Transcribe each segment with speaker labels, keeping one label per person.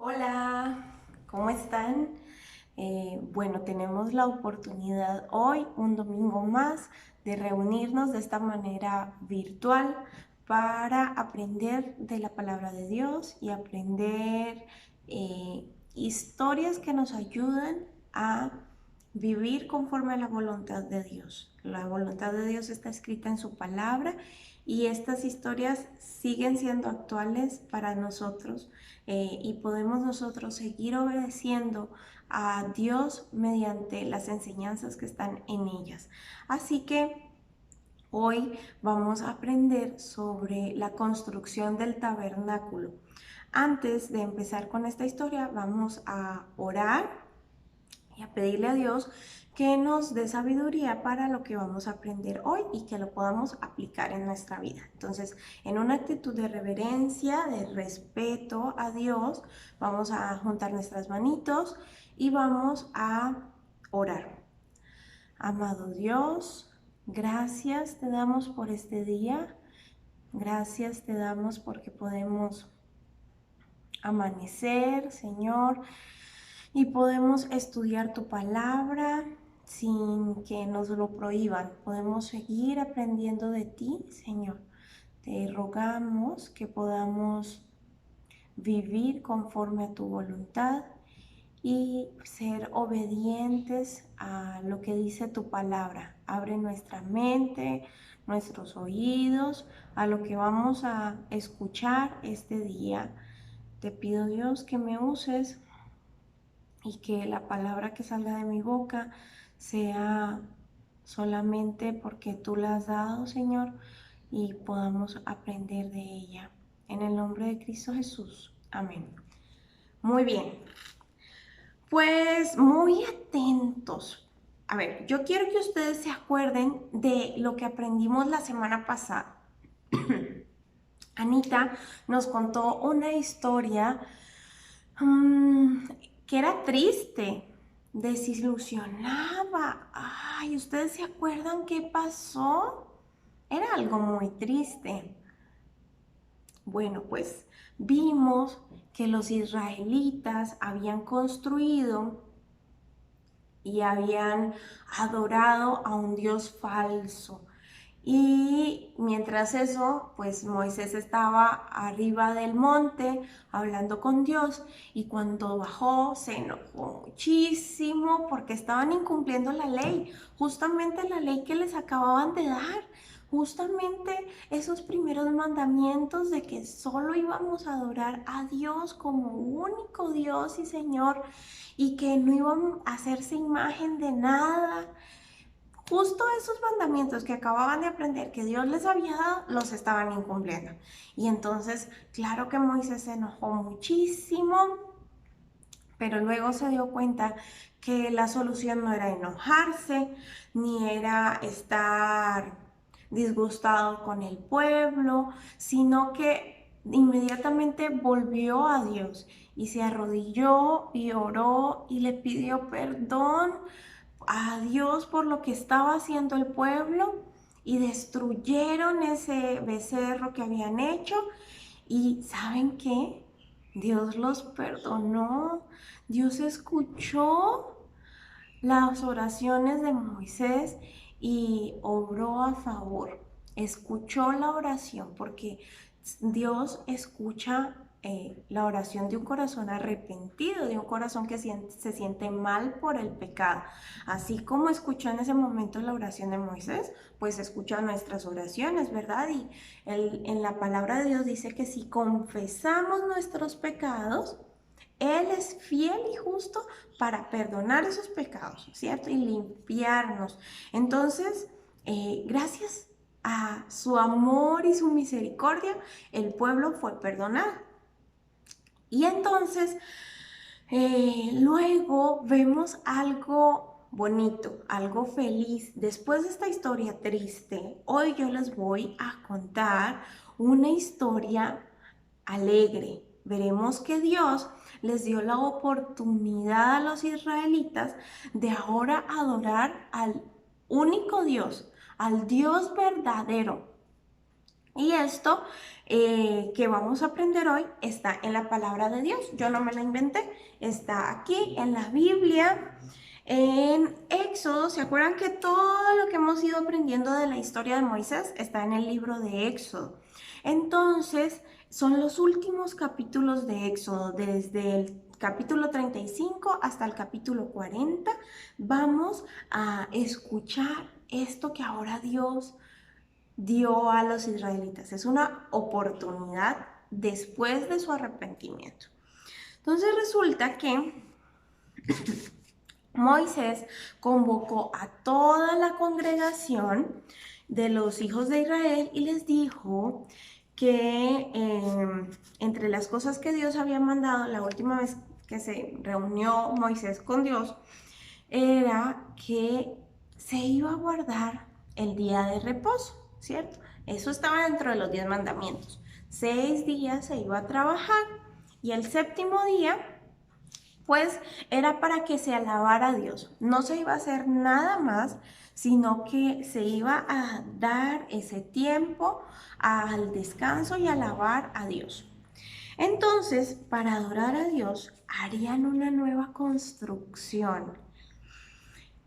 Speaker 1: Hola, ¿cómo están? Bueno, tenemos la oportunidad hoy, un domingo más, de reunirnos de esta manera virtual para aprender de la palabra de Dios y aprender historias que nos ayudan a vivir conforme a la voluntad de Dios. La voluntad de Dios está escrita en su palabra y estas historias siguen siendo actuales para nosotros y podemos nosotros seguir obedeciendo a Dios mediante las enseñanzas que están en ellas. Así que hoy vamos a aprender sobre la construcción del tabernáculo. Antes de empezar con esta historia, vamos a orar y a pedirle a Dios que nos dé sabiduría para lo que vamos a aprender hoy y que lo podamos aplicar en nuestra vida. Entonces, en una actitud de reverencia, de respeto a Dios, vamos a juntar nuestras manitos y vamos a orar. Amado Dios, gracias te damos por este día. Gracias te damos porque podemos amanecer, Señor, y podemos estudiar tu palabra sin que nos lo prohíban. Podemos seguir aprendiendo de ti, Señor. Te rogamos que podamos vivir conforme a tu voluntad y ser obedientes a lo que dice tu palabra. Abre nuestra mente, nuestros oídos, a lo que vamos a escuchar este día. Te pido, Dios, que me uses y que la palabra que salga de mi boca sea solamente porque tú la has dado, Señor, y podamos aprender de ella. En el nombre de Cristo Jesús. Amén. Muy bien. Pues muy atentos. A ver, yo quiero que ustedes se acuerden de lo que aprendimos la semana pasada. Anita nos contó una historia mm, que era triste, desilusionaba. Ay, ¿ustedes se acuerdan qué pasó? Era algo muy triste. Bueno, pues vimos que los israelitas habían construido y habían adorado a un Dios falso. Y mientras eso, pues Moisés estaba arriba del monte hablando con Dios y cuando bajó se enojó muchísimo porque estaban incumpliendo la ley, justamente la ley que les acababan de dar, justamente esos primeros mandamientos de que solo íbamos a adorar a Dios como único Dios y Señor y que no iban a hacerse imagen de nada. Justo esos mandamientos que acababan de aprender que Dios les había dado, los estaban incumpliendo. Y entonces, claro que Moisés se enojó muchísimo, pero luego se dio cuenta que la solución no era enojarse, ni era estar disgustado con el pueblo, sino que inmediatamente volvió a Dios y se arrodilló y oró y le pidió perdón a Dios por lo que estaba haciendo el pueblo y destruyeron ese becerro que habían hecho. Y ¿saben qué? Dios los perdonó. Dios escuchó las oraciones de Moisés y obró a favor. Escuchó la oración porque Dios escucha la oración de un corazón arrepentido, de un corazón que se siente mal por el pecado. Así como escuchó en ese momento la oración de Moisés, pues escucha nuestras oraciones, ¿verdad? Y en la palabra de Dios dice que si confesamos nuestros pecados, Él es fiel y justo para perdonar esos pecados, ¿cierto? Y limpiarnos. Entonces, gracias a su amor y su misericordia, el pueblo fue perdonado. Y entonces, luego vemos algo bonito, algo feliz. Después de esta historia triste, hoy yo les voy a contar una historia alegre. Veremos que Dios les dio la oportunidad a los israelitas de ahora adorar al único Dios, al Dios verdadero. Y esto que vamos a aprender hoy está en la palabra de Dios. Yo no me la inventé, está aquí en la Biblia. En Éxodo, ¿se acuerdan que todo lo que hemos ido aprendiendo de la historia de Moisés está en el libro de Éxodo? Entonces, son los últimos capítulos de Éxodo, desde el capítulo 35 hasta el capítulo 40. Vamos a escuchar esto que ahora Dios dio a los israelitas. Es una oportunidad después de su arrepentimiento. Entonces resulta que Moisés convocó a toda la congregación de los hijos de Israel y les dijo que entre las cosas que Dios había mandado la última vez que se reunió Moisés con Dios era que se iba a guardar el día de reposo, ¿cierto? Eso estaba dentro de los 10 mandamientos. 6 días se iba a trabajar y el séptimo día pues era para que se alabara a Dios. No se iba a hacer nada más, sino que se iba a dar ese tiempo al descanso y alabar a Dios. Entonces, para adorar a Dios, harían una nueva construcción.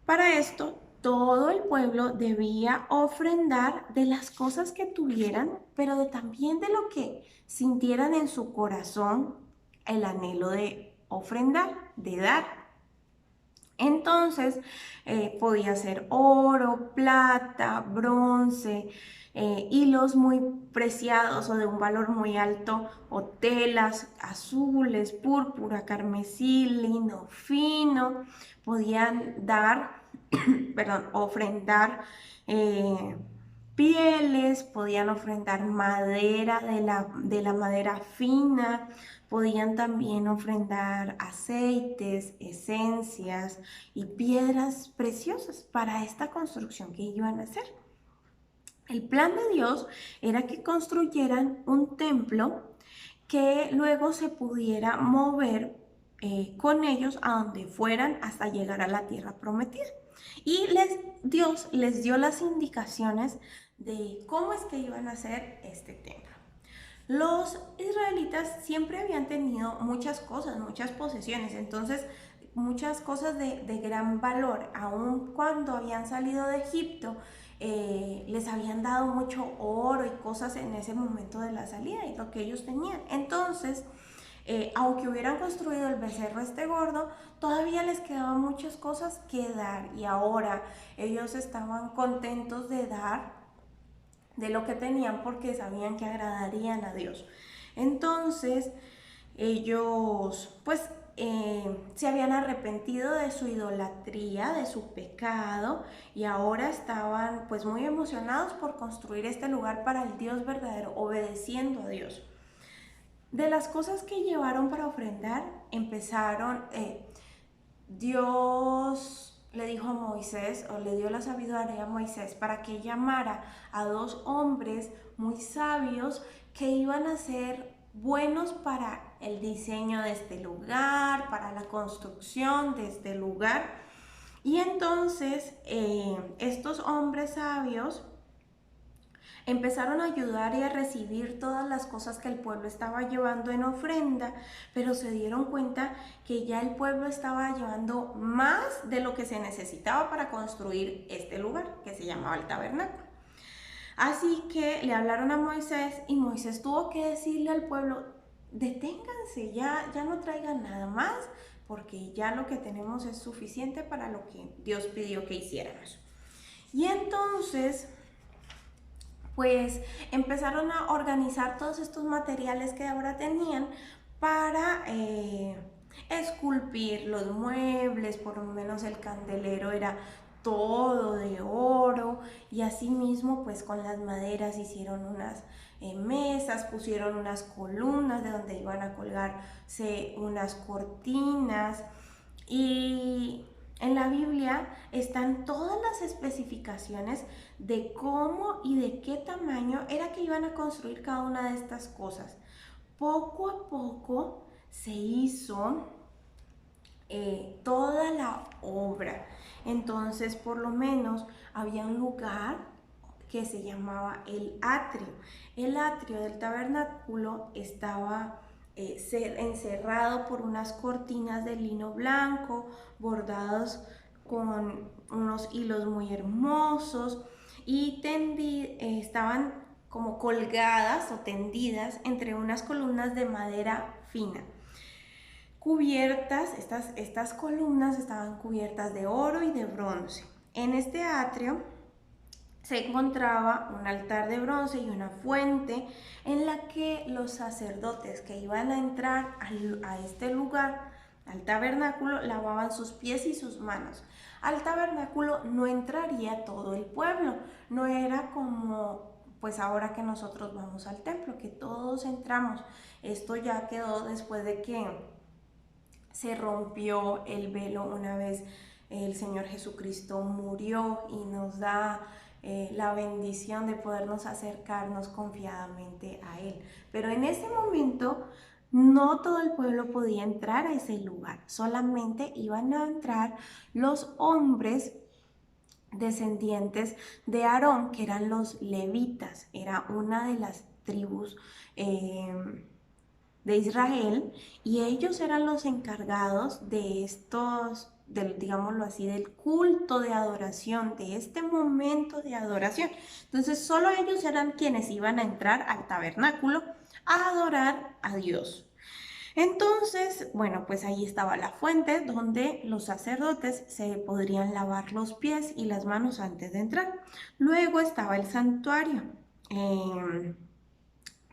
Speaker 1: Para esto, todo el pueblo debía ofrendar de las cosas que tuvieran, pero también de lo que sintieran en su corazón el anhelo de ofrendar, de dar. Entonces, podía ser oro, plata, bronce, hilos muy preciados o de un valor muy alto, o telas azules, púrpura, carmesí, lino fino. Podían dar, perdón, ofrendar pieles, podían ofrendar madera de la madera fina, podían también ofrendar aceites, esencias y piedras preciosas para esta construcción que iban a hacer. El plan de Dios era que construyeran un templo que luego se pudiera mover con ellos a donde fueran hasta llegar a la tierra prometida. Y Dios les dio las indicaciones de cómo es que iban a hacer este templo. Los israelitas siempre habían tenido muchas cosas, muchas posesiones, entonces muchas cosas de gran valor, aun cuando habían salido de Egipto, les habían dado mucho oro y cosas en ese momento de la salida y lo que ellos tenían. Entonces, aunque hubieran construido el becerro este gordo, todavía les quedaban muchas cosas que dar y ahora ellos estaban contentos de dar de lo que tenían porque sabían que agradarían a Dios. Entonces ellos pues se habían arrepentido de su idolatría, de su pecado y ahora estaban pues muy emocionados por construir este lugar para el Dios verdadero, obedeciendo a Dios. De las cosas que llevaron para ofrendar, empezaron, Dios le dijo a Moisés, o le dio la sabiduría a Moisés para que llamara a 2 hombres muy sabios que iban a ser buenos para el diseño de este lugar, para la construcción de este lugar. Y entonces estos hombres sabios empezaron a ayudar y a recibir todas las cosas que el pueblo estaba llevando en ofrenda, pero se dieron cuenta que ya el pueblo estaba llevando más de lo que se necesitaba para construir este lugar, que se llamaba el tabernáculo. Así que le hablaron a Moisés y Moisés tuvo que decirle al pueblo, deténganse, ya no traigan nada más, porque ya lo que tenemos es suficiente para lo que Dios pidió que hiciéramos. Y entonces pues empezaron a organizar todos estos materiales que ahora tenían para esculpir los muebles, por lo menos el candelero era todo de oro y asimismo pues con las maderas hicieron unas mesas, pusieron unas columnas de donde iban a colgarse unas cortinas y en la Biblia están todas las especificaciones de cómo y de qué tamaño era que iban a construir cada una de estas cosas. Poco a poco se hizo toda la obra. Entonces, por lo menos había un lugar que se llamaba el atrio. El atrio del tabernáculo estaba encerrado por unas cortinas de lino blanco, bordados con unos hilos muy hermosos y estaban como colgadas o tendidas entre unas columnas de madera fina. Cubiertas, estas columnas estaban cubiertas de oro y de bronce. En este atrio se encontraba un altar de bronce y una fuente en la que los sacerdotes que iban a entrar a este lugar, al tabernáculo, lavaban sus pies y sus manos. Al tabernáculo no entraría todo el pueblo, no era como pues ahora que nosotros vamos al templo, que todos entramos. Esto ya quedó después de que se rompió el velo una vez el Señor Jesucristo murió y nos da la bendición de podernos acercarnos confiadamente a Él. Pero en ese momento no todo el pueblo podía entrar a ese lugar, solamente iban a entrar los hombres descendientes de Aarón, que eran los levitas, era una de las tribus de Israel, y ellos eran los encargados de digámoslo así, del culto de adoración, de este momento de adoración. Entonces solo ellos eran quienes iban a entrar al tabernáculo a adorar a Dios. Entonces, bueno, pues ahí estaba la fuente donde los sacerdotes se podrían lavar los pies y las manos antes de entrar. Luego estaba el santuario.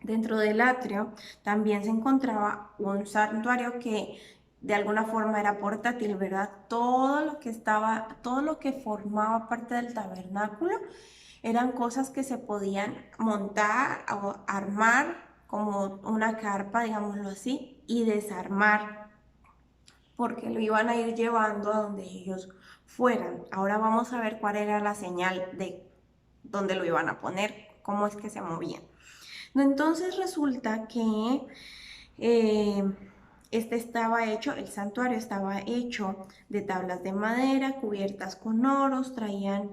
Speaker 1: Dentro del atrio también se encontraba un santuario que de alguna forma era portátil, ¿verdad? Todo lo que formaba parte del tabernáculo eran cosas que se podían montar o armar como una carpa, digámoslo así, y desarmar, porque lo iban a ir llevando a donde ellos fueran. Ahora vamos a ver cuál era la señal de dónde lo iban a poner, cómo es que se movían. Entonces resulta que el santuario estaba hecho de tablas de madera cubiertas con oros, traían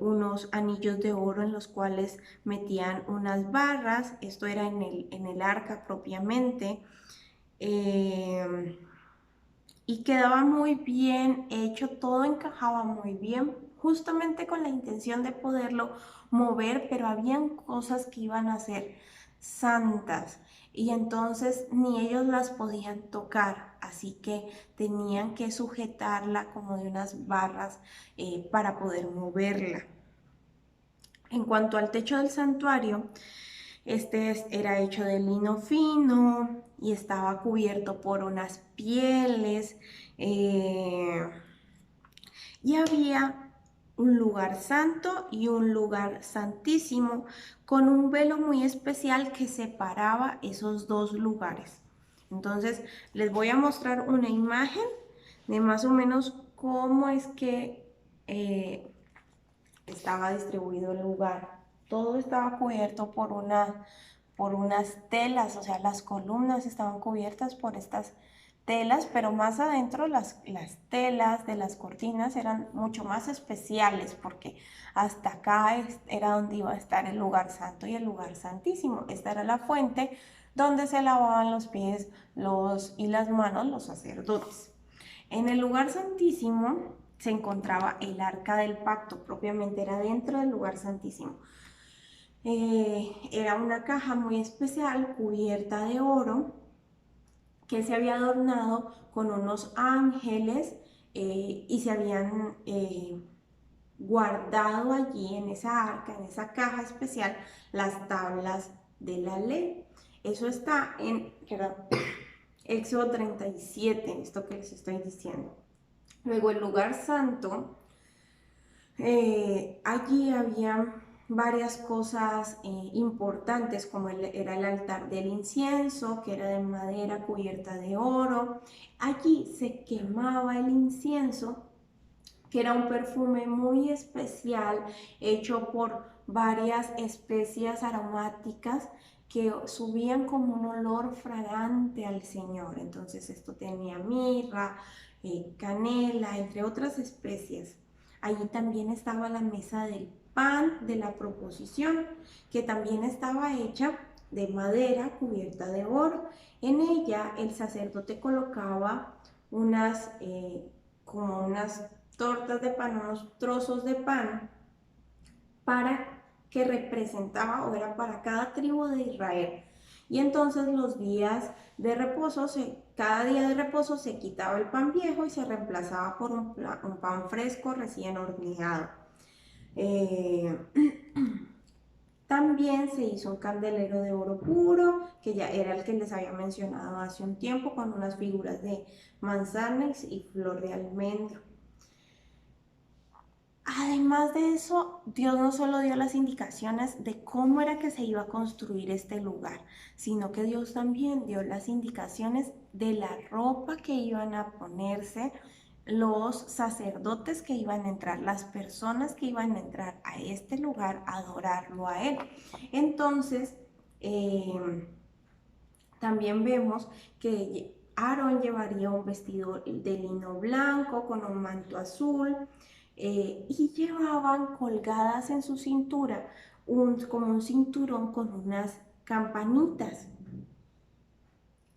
Speaker 1: unos anillos de oro en los cuales metían unas barras, esto era en el arca propiamente, y quedaba muy bien hecho, todo encajaba muy bien, justamente con la intención de poderlo mover, pero habían cosas que iban a ser santas y entonces ni ellos las podían tocar, así que tenían que sujetarla como de unas barras para poder moverla. En cuanto al techo del santuario, este era hecho de lino fino y estaba cubierto por unas pieles y había un lugar santo y un lugar santísimo con un velo muy especial que separaba esos dos lugares. Entonces les voy a mostrar una imagen de más o menos cómo es que estaba distribuido el lugar. Todo estaba cubierto por unas telas, o sea, las columnas estaban cubiertas por estas telas, pero más adentro las telas de las cortinas eran mucho más especiales porque hasta acá era donde iba a estar el lugar santo y el lugar santísimo. Esta era la fuente donde se lavaban los pies y las manos los sacerdotes. En el lugar santísimo se encontraba el arca del pacto, propiamente era dentro del lugar santísimo. Era una caja muy especial cubierta de oro que se había adornado con unos ángeles y se habían guardado allí en esa arca, en esa caja especial, las tablas de la ley. Eso está en Éxodo 37, esto que les estoy diciendo. Luego el lugar santo, allí había varias cosas importantes, como era el altar del incienso, que era de madera cubierta de oro. Allí se quemaba el incienso, que era un perfume muy especial hecho por varias especias aromáticas que subían como un olor fragante al Señor. Entonces esto tenía mirra, canela, entre otras especias. Allí también estaba la mesa del pan de la proposición, que también estaba hecha de madera cubierta de oro. En ella el sacerdote colocaba como unas tortas de pan, unos trozos de pan para que representaba o era para cada tribu de Israel. Y entonces los días de reposo, cada día de reposo se quitaba el pan viejo y se reemplazaba por un pan fresco recién horneado. También se hizo un candelero de oro puro, que ya era el que les había mencionado hace un tiempo, con unas figuras de manzanas y flor de almendro. Además de eso, Dios no solo dio las indicaciones de cómo era que se iba a construir este lugar, sino que Dios también dio las indicaciones de la ropa que iban a ponerse los sacerdotes que iban a entrar, las personas que iban a entrar a este lugar a adorarlo a Él. Entonces, también vemos que Aarón llevaría un vestido de lino blanco con un manto azul. Y llevaban colgadas en su cintura como un cinturón con unas campanitas.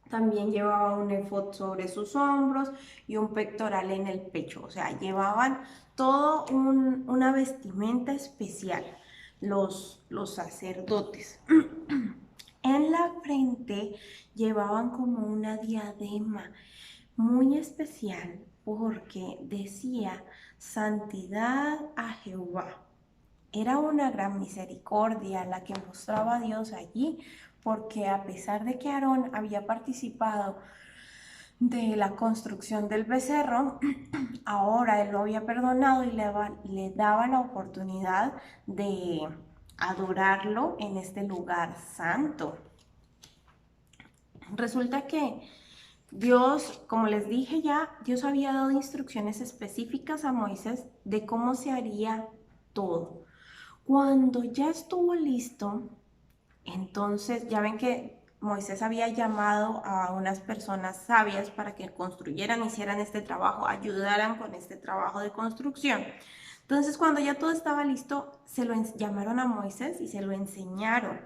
Speaker 1: También llevaba un efod sobre sus hombros y un pectoral en el pecho. O sea, llevaban todo una vestimenta especial los sacerdotes. En la frente llevaban como una diadema muy especial porque decía santidad a Jehová. Era una gran misericordia la que mostraba Dios allí, porque a pesar de que Aarón había participado de la construcción del becerro, ahora él lo había perdonado y le daba la oportunidad de adorarlo en este lugar santo. Resulta que Dios, como les dije ya, Dios había dado instrucciones específicas a Moisés de cómo se haría todo. Cuando ya estuvo listo, entonces ya ven que Moisés había llamado a unas personas sabias para que construyeran, hicieran este trabajo, ayudaran con este trabajo de construcción. Entonces cuando ya todo estaba listo, llamaron a Moisés y se lo enseñaron.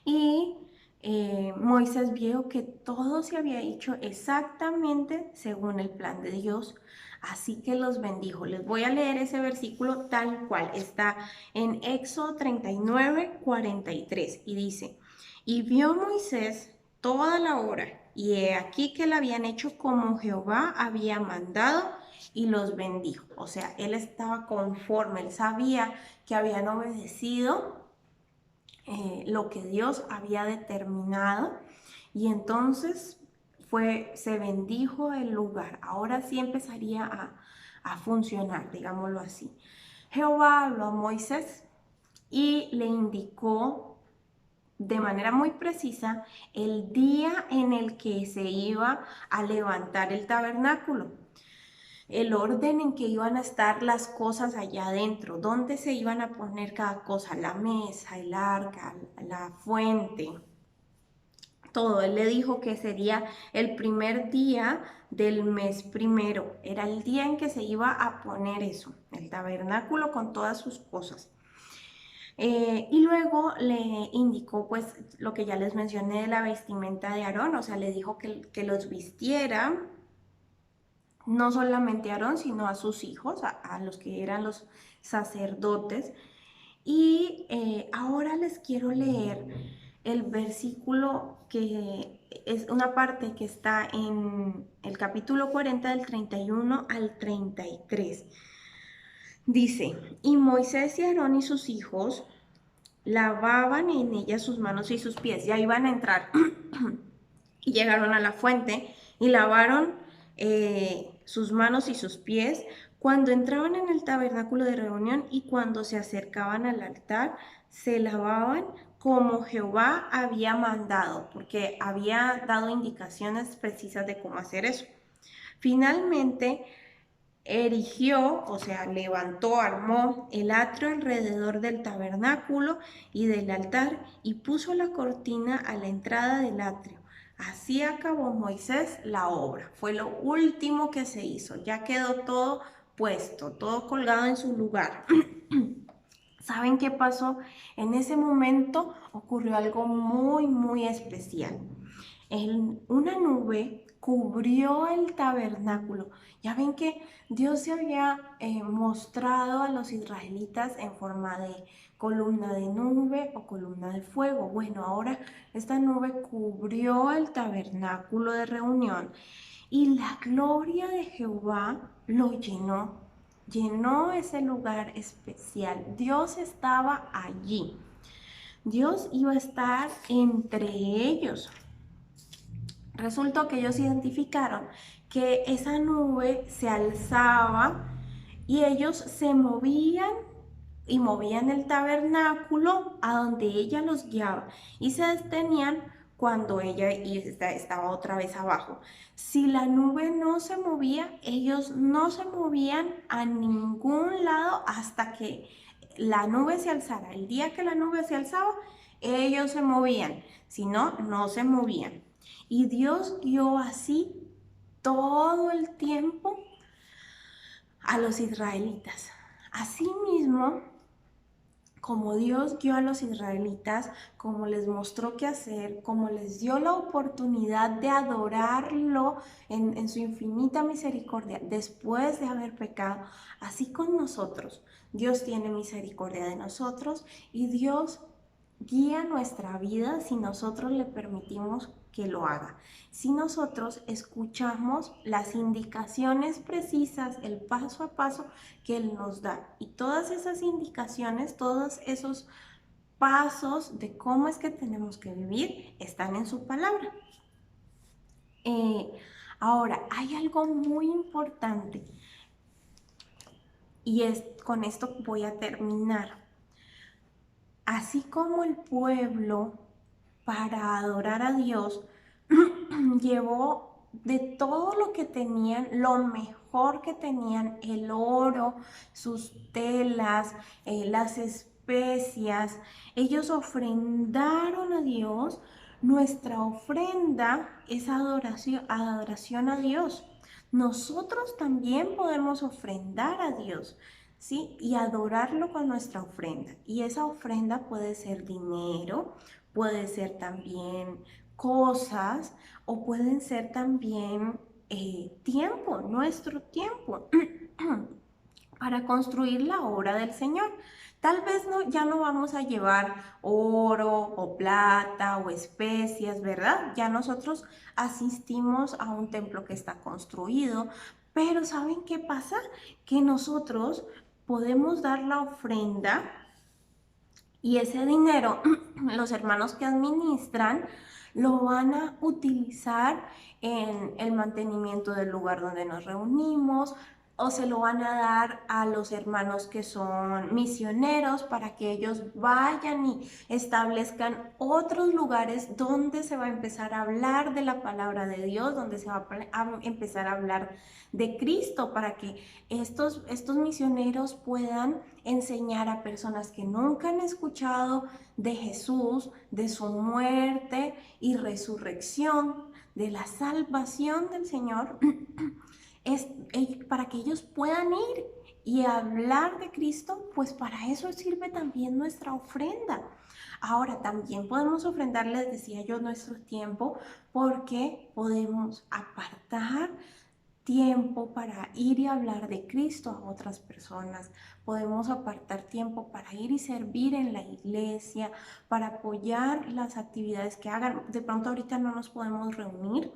Speaker 1: Y Moisés vio que todo se había hecho exactamente según el plan de Dios, así que los bendijo. Les voy a leer ese versículo tal cual, está en Éxodo 39, 43 y dice, y vio Moisés toda la obra, y he aquí que la habían hecho como Jehová había mandado, y los bendijo. O sea, él estaba conforme, él sabía que habían obedecido lo que Dios había determinado, y entonces se bendijo el lugar. Ahora sí empezaría a funcionar, digámoslo así. Jehová habló a Moisés y le indicó de manera muy precisa el día en el que se iba a levantar el tabernáculo, el orden en que iban a estar las cosas allá adentro, dónde se iban a poner cada cosa, la mesa, el arca, la fuente, todo. Él le dijo que sería el primer día del mes primero, era el día en que se iba a poner eso, el tabernáculo con todas sus cosas. Y luego le indicó pues lo que ya les mencioné de la vestimenta de Aarón, o sea, le dijo que los vistiera, no solamente a Aarón, sino a sus hijos, a los que eran los sacerdotes. Y ahora les quiero leer el versículo que es una parte que está en el capítulo 40 del 31 al 33. Dice, y Moisés y Aarón y sus hijos lavaban en ella sus manos y sus pies. Ya iban a entrar y llegaron a la fuente y lavaron sus manos y sus pies cuando entraban en el tabernáculo de reunión, y cuando se acercaban al altar se lavaban como Jehová había mandado, porque había dado indicaciones precisas de cómo hacer eso. Finalmente erigió, o sea, levantó, armó el atrio alrededor del tabernáculo y del altar y puso la cortina a la entrada del atrio. Así acabó Moisés la obra. Fue lo último que se hizo. Ya quedó todo puesto, todo colgado en su lugar. ¿Saben qué pasó? En ese momento ocurrió algo muy, muy especial. Una nube cubrió el tabernáculo. Ya ven que Dios se había mostrado a los israelitas en forma de columna de nube o columna de fuego. Bueno, ahora esta nube cubrió el tabernáculo de reunión y la gloria de Jehová lo llenó ese lugar especial. Dios estaba allí. Dios iba a estar entre ellos. Resultó que ellos identificaron que esa nube se alzaba y ellos se movían y movían el tabernáculo a donde ella los guiaba y se detenían cuando ella estaba otra vez abajo. Si la nube no se movía, ellos no se movían a ningún lado hasta que la nube se alzara. El día que la nube se alzaba, ellos se movían, si no, no se movían. Y Dios guió así todo el tiempo a los israelitas. Asimismo, como Dios guió a los israelitas, como les mostró qué hacer, como les dio la oportunidad de adorarlo en su infinita misericordia después de haber pecado, así con nosotros. Dios tiene misericordia de nosotros y Dios guía nuestra vida si nosotros le permitimos que lo haga. Si nosotros escuchamos las indicaciones precisas, el paso a paso que Él nos da. Y todas esas indicaciones, todos esos pasos de cómo es que tenemos que vivir, están en su palabra. Ahora, hay algo muy importante y con esto voy a terminar. Así como el pueblo, para adorar a Dios, llevó de todo lo que tenían, lo mejor que tenían, el oro, sus telas, las especias. Ellos ofrendaron a Dios. Nuestra ofrenda es adoración a Dios. Nosotros también podemos ofrendar a Dios, ¿sí? Y adorarlo con nuestra ofrenda. Y esa ofrenda puede ser dinero, puede ser también cosas o pueden ser también tiempo, nuestro tiempo para construir la obra del Señor. Tal vez ya no vamos a llevar oro o plata o especias, ¿verdad? Ya nosotros asistimos a un templo que está construido, pero ¿saben qué pasa? Que nosotros podemos dar la ofrenda y ese dinero, los hermanos que administran, lo van a utilizar en el mantenimiento del lugar donde nos reunimos, o se lo van a dar a los hermanos que son misioneros para que ellos vayan y establezcan otros lugares donde se va a empezar a hablar de la palabra de Dios, donde se va a empezar a hablar de Cristo, para que estos misioneros puedan enseñar a personas que nunca han escuchado de Jesús, de su muerte y resurrección, de la salvación del Señor, para que ellos puedan ir y hablar de Cristo. Pues para eso sirve también nuestra ofrenda. Ahora también podemos ofrendar, les decía yo, nuestro tiempo, porque podemos apartar tiempo para ir y hablar de Cristo a otras personas. Podemos apartar tiempo para ir y servir en la iglesia, para apoyar las actividades que hagan. De pronto ahorita no nos podemos reunir,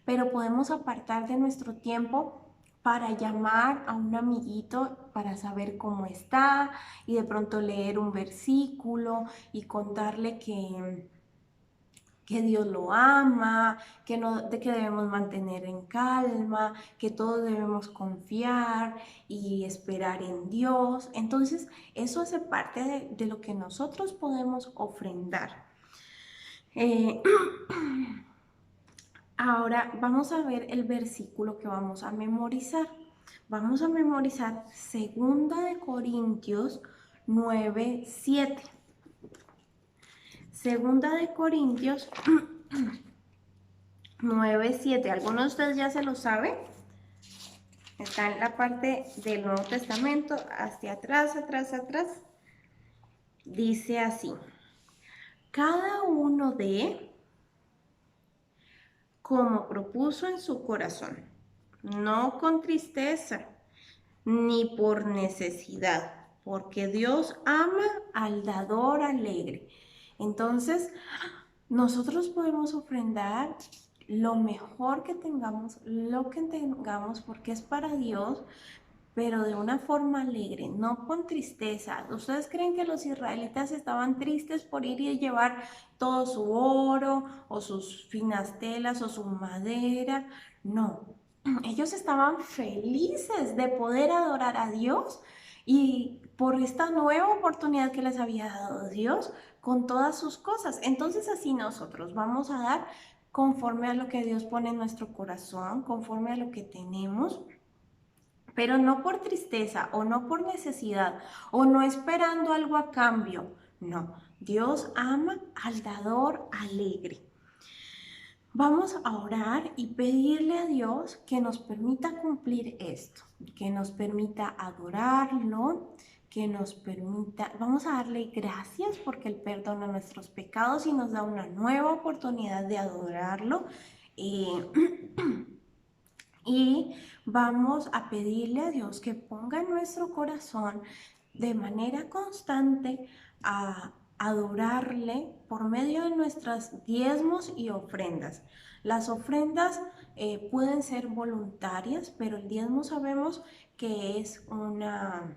Speaker 1: pero podemos apartar de nuestro tiempo para llamar a un amiguito para saber cómo está y de pronto leer un versículo y contarle que Dios lo ama, que debemos mantener en calma, que todos debemos confiar y esperar en Dios. Entonces, eso hace parte de lo que nosotros podemos ofrendar. Ahora vamos a ver el versículo que vamos a memorizar. Vamos a memorizar 2 Corintios 9:7. Segunda de Corintios 9:7. ¿Alguno de ustedes ya se lo sabe? Está en la parte del Nuevo Testamento, hacia atrás, atrás, atrás. Dice así: cada uno de como propuso en su corazón, no con tristeza ni por necesidad, porque Dios ama al dador alegre. Entonces, nosotros podemos ofrendar lo mejor que tengamos, lo que tengamos, porque es para Dios, pero de una forma alegre, no con tristeza. ¿Ustedes creen que los israelitas estaban tristes por ir y llevar todo su oro o sus finas telas o su madera? No, ellos estaban felices de poder adorar a Dios y por esta nueva oportunidad que les había dado Dios con todas sus cosas. Entonces así nosotros vamos a dar conforme a lo que Dios pone en nuestro corazón, conforme a lo que tenemos, pero no por tristeza o no por necesidad o no esperando algo a cambio. No, Dios ama al dador alegre. Vamos a orar y pedirle a Dios que nos permita cumplir esto, que nos permita adorarlo, que nos permita, vamos a darle gracias porque Él perdona nuestros pecados y nos da una nueva oportunidad de adorarlo. Y vamos a pedirle a Dios que ponga en nuestro corazón de manera constante a adorarle por medio de nuestras diezmos y ofrendas. Las ofrendas pueden ser voluntarias, pero el diezmo sabemos que es una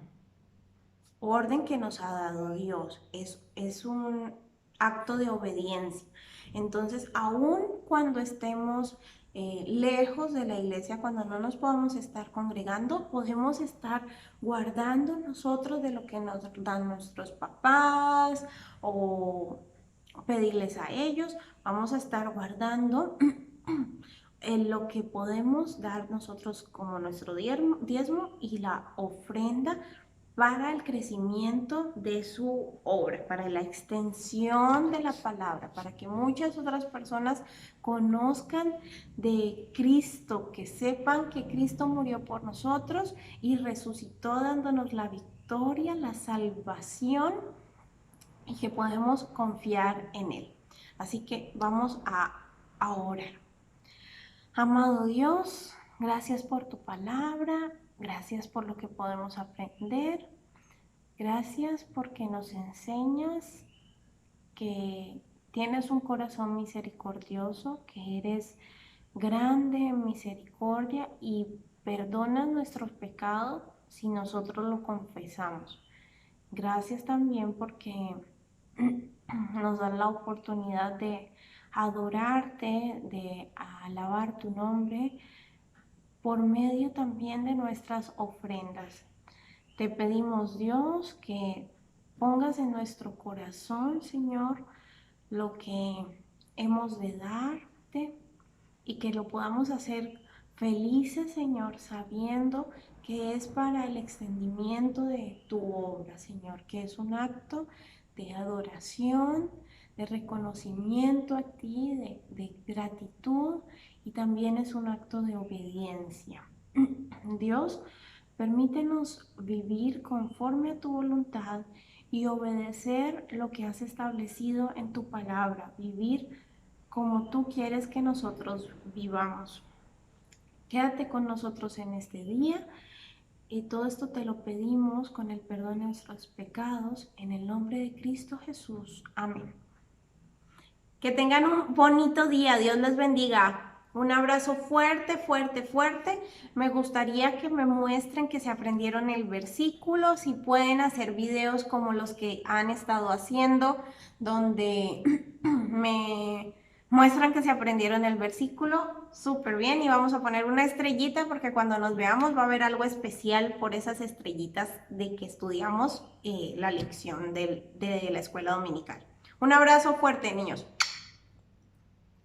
Speaker 1: orden que nos ha dado Dios, es un acto de obediencia. Entonces, aun cuando estemos lejos de la iglesia, cuando no nos podamos estar congregando, podemos estar guardando nosotros de lo que nos dan nuestros papás o pedirles a ellos. Vamos a estar guardando en lo que podemos dar nosotros como nuestro diezmo y la ofrenda para el crecimiento de su obra, para la extensión de la palabra, para que muchas otras personas conozcan de Cristo, que sepan que Cristo murió por nosotros y resucitó dándonos la victoria, la salvación y que podemos confiar en Él. Así que vamos a orar. Amado Dios, gracias por tu palabra, gracias por lo que podemos aprender, gracias porque nos enseñas que tienes un corazón misericordioso, que eres grande en misericordia y perdonas nuestros pecados si nosotros lo confesamos. Gracias también porque nos dan la oportunidad de adorarte, de alabar tu nombre por medio también de nuestras ofrendas. Te pedimos, Dios, que pongas en nuestro corazón, Señor, lo que hemos de darte y que lo podamos hacer felices, Señor, sabiendo que es para el extendimiento de tu obra, Señor, que es un acto de adoración, de reconocimiento a ti, de gratitud y también es un acto de obediencia. Dios, permítenos vivir conforme a tu voluntad y obedecer lo que has establecido en tu palabra, vivir como tú quieres que nosotros vivamos. Quédate con nosotros en este día y todo esto te lo pedimos con el perdón de nuestros pecados en el nombre de Cristo Jesús. Amén. Que tengan un bonito día. Dios les bendiga. Un abrazo fuerte, fuerte, fuerte. Me gustaría que me muestren que se aprendieron el versículo, si pueden hacer videos como los que han estado haciendo, donde me muestran que se aprendieron el versículo. Súper bien, y vamos a poner una estrellita porque cuando nos veamos va a haber algo especial por esas estrellitas de que estudiamos la lección de la escuela dominical. Un abrazo fuerte, niños.